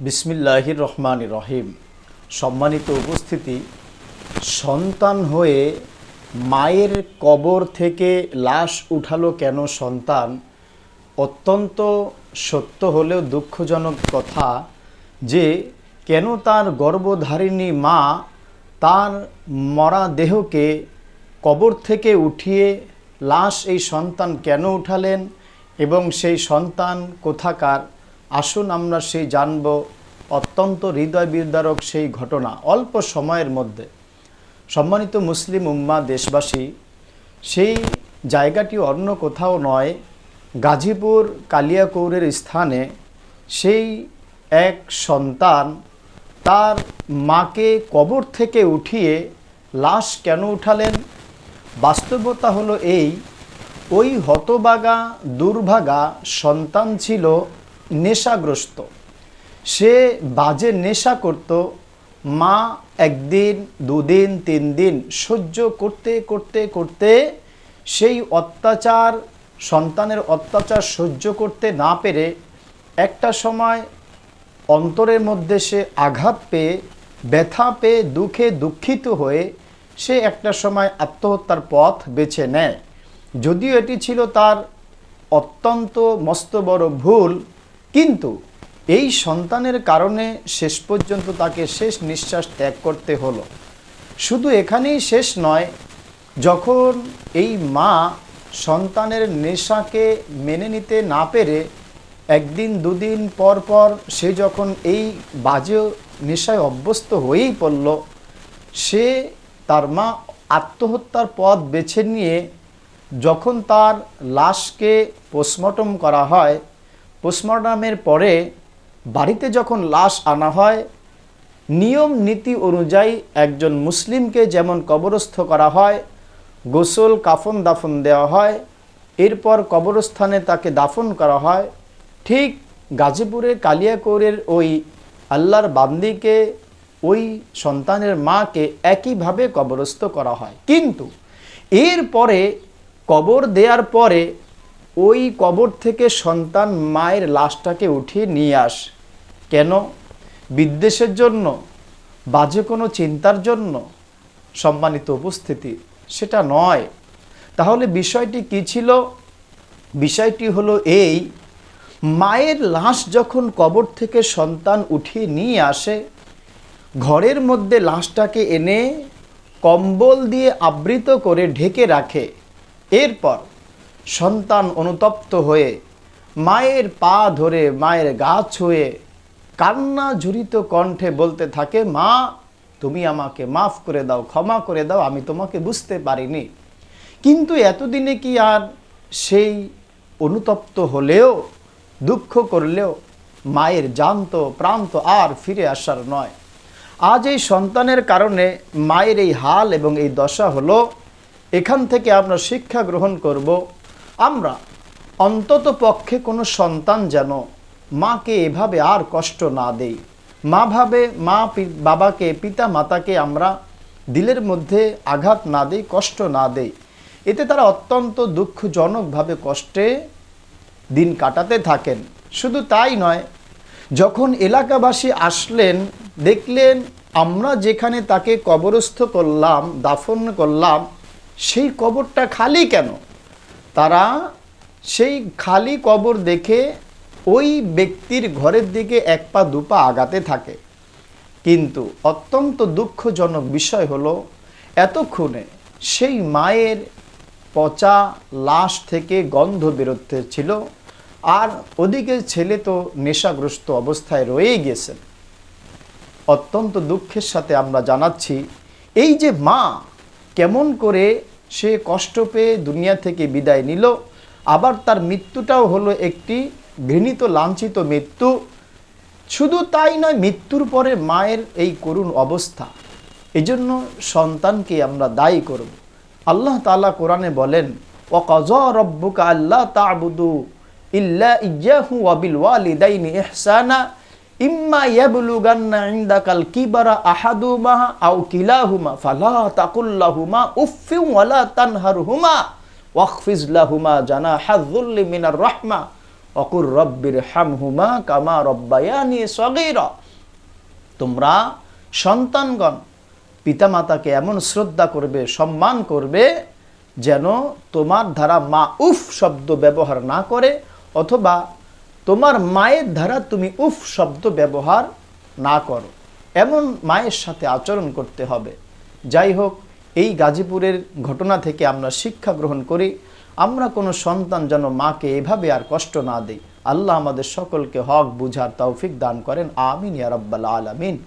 বিসমিল্লাহির রহমানির রহিম। সম্মানিত উপস্থিতি, সন্তান হয়ে মায়ের কবর থেকে লাশ উঠালো কেন সন্তান? অত্যন্ত সত্য হলেও দুঃখজনক কথা যে কেন তার গর্ভধারিণী মা তার মরা দেহকে কবর থেকে উঠিয়ে লাশ এই সন্তান কেন উঠালেন এবং সেই সন্তান কোথাকার? আসুন আমরা সেই জানব। অত্যন্ত হৃদয় বিদারক সেই ঘটনা অল্প সময়ের মধ্যে। সম্মানিত মুসলিম উম্মা দেশবাসী, সেই জায়গাটি অন্য কোথাও নয়, গাজীপুর কালিয়াকৈরের স্থানে সেই এক সন্তান তার মাকে কবর থেকে উঠিয়ে লাশ কেন উঠালেন? বাস্তবতা হলো এই, ওই হতবাগা দুর্ভাগা সন্তান ছিল নেশাগ্রস্ত। সে বাজে নেশা করত। মা একদিন, দুদিন, 3 দিন সহ্য করতে করতে করতে সেই অত্যাচার, সন্তানের অত্যাচার সহ্য করতে না পেরে একটা সময় অন্তরের মধ্যে সে আঘাত পেয়ে, ব্যথা পেয়ে, দুঃখে দুঃখিত হয়ে সে একটা সময় আত্মহত্যার পথ বেছে নেয়। যদিও এটি ছিল তার অত্যন্ত মস্ত বড় ভুল, কিন্তু এই সন্তানের কারণে শেষ পর্যন্ত তাকে শেষ নিঃশ্বাস ত্যাগ করতে হলো। শুধু এখানেই শেষ নয়, যখন এই মা সন্তানের নেশাকে মেনে নিতে না পেরে একদিন দুদিন পর পর সে যখন এই বাজে নেশায় অভ্যস্ত হয়েই পড়ল, সে তার মা আত্মহত্যার পথ বেছে নিয়ে যখন তার লাশকে পোস্টমর্টম করা হয়, পোস্টমর্টমের পরে বাড়িতে যখন লাশ আনা হয়, নিয়ম নীতি অনুযায়ী একজন মুসলিমকে যেমন কবরস্থ করা হয়, গোসল কাফন দাফন দেওয়া হয়, এরপর কবরস্থানে তাকে দাফন করা হয়, ঠিক গাজীপুরের কালিয়াকৈরের ওই আল্লাহর বান্দিকে, ওই সন্তানের মাকে একইভাবে কবরস্থ করা হয়। কিন্তু এরপরে কবর দেওয়ার পরে ওই কবর থেকে সন্তান মায়ের লাশটাকে উঠিয়ে নিয়ে আসে। কেন? বিদ্বেষের জন্য? বাজে কোনো চিন্তার জন্য? সম্মানিত উপস্থিতি, সেটা নয়। তাহলে বিষয়টি কি ছিল? বিষয়টি হলো এই, মায়ের লাশ যখন কবর থেকে সন্তান উঠিয়ে নিয়ে আসে, ঘরের মধ্যে লাশটাকে এনে কম্বল দিয়ে আবৃত করে ঢেকে রাখে। এরপর সন্তান অনুতপ্ত হয়ে মায়ের পা ধরে, মায়ের গা ছুঁয়ে কান্না ঝুরিত কণ্ঠে বলতে থাকে, মা তুমি আমাকে মাফ করে দাও, ক্ষমা করে দাও, আমি তোমাকে বুঝতে পারিনি। কিন্তু এতদিনে কি আর সেই অনুতপ্ত হলেও, দুঃখ করলেও মায়ের জান্ত প্রান্ত আর ফিরে আসার নয়। আজ এই সন্তানের কারণে মায়ের এই হাল এবং এই দশা হলো। এখান থেকে আমরা শিক্ষা গ্রহণ করব, আমরা অন্তত পক্ষে কোনো সন্তান যেন মাকে এভাবে আর কষ্ট না দেই। মা বাবাকে, পিতা মাতাকে আমরা দিলের মধ্যে আঘাত না দেই, কষ্ট না দেই। এতে তারা অত্যন্ত দুঃখজনকভাবে কষ্টে দিন কাটাতে থাকেন। শুধু তাই নয়, যখন এলাকাবাসী আসলেন, দেখলেন আমরা যেখানে তাকে কবরস্থ করলাম, দাফন করলাম, সেই কবরটা খালি কেন? তারা সেই খালি কবর দেখে ওই ব্যক্তির ঘরের দিকে 1 পা 2 পা আগাতে থাকে। কিন্তু অত্যন্ত দুঃখজনক বিষয় হলো, এতক্ষণে সেই মায়ের পচা লাশ থেকে গন্ধ বেরোতে ছিল, আর ওদিকে ছেলে তো নেশাগ্রস্ত অবস্থায় রয়েই গেছেন। অত্যন্ত দুঃখের সাথে আমরা জানাচ্ছি, এই যে মা কেমন করে সে কষ্ট পেয়ে দুনিয়া থেকে বিদায় নিল, আবার তার মৃত্যুটাও হলো একটি ঘৃণিত লাঞ্ছিত মৃত্যু। শুধু তাই নয়, মৃত্যুর পরে মায়ের এই করুণ অবস্থা, এজন্য সন্তানকে আমরা দায়ী করব। আল্লাহ তাআলা কোরআনে বলেন, ওয়াকাযা রাব্বুকা আল্লা তা'বুদু ইল্লা ইয়্যাহু ওয়া বিল ওয়ালিদাইনি ইহসানা ইম্মা ইয়াবলুগান্না ইনদাকাল কিবারা আহাদুহুমা আও কিলাহুমা ফালা তাকুল লাহুমা উফফিন ওয়ালা তানহারহুমা ওয়াখফিজ লাহুমা জানাহায যুল্লি মিনার রাহমা অকুর রব্বির হামহুমা কামা রব্বায়ানি সগীরা। তোমরা সন্তানগণ পিতামাতাকে এমন শ্রদ্ধা করবে, সম্মান করবে, যেন তোমার দ্বারা মা উফ শব্দ ব্যবহার না করে, অথবা তোমার মায়ের দ্বারা তুমি উফ শব্দ ব্যবহার না করো। এমন মায়ের সাথে আচরণ করতে হবে। যাই হোক, এই গাজীপুরের ঘটনা থেকে আমরা শিক্ষা গ্রহণ করি, আমরা কোনো সন্তান যেন মাকে এভাবে আর কষ্ট না দেই। আল্লাহ আমাদের সকলকে হক বুঝার তৌফিক দান করেন। আমিন ইয়া রাব্বাল আলামিন।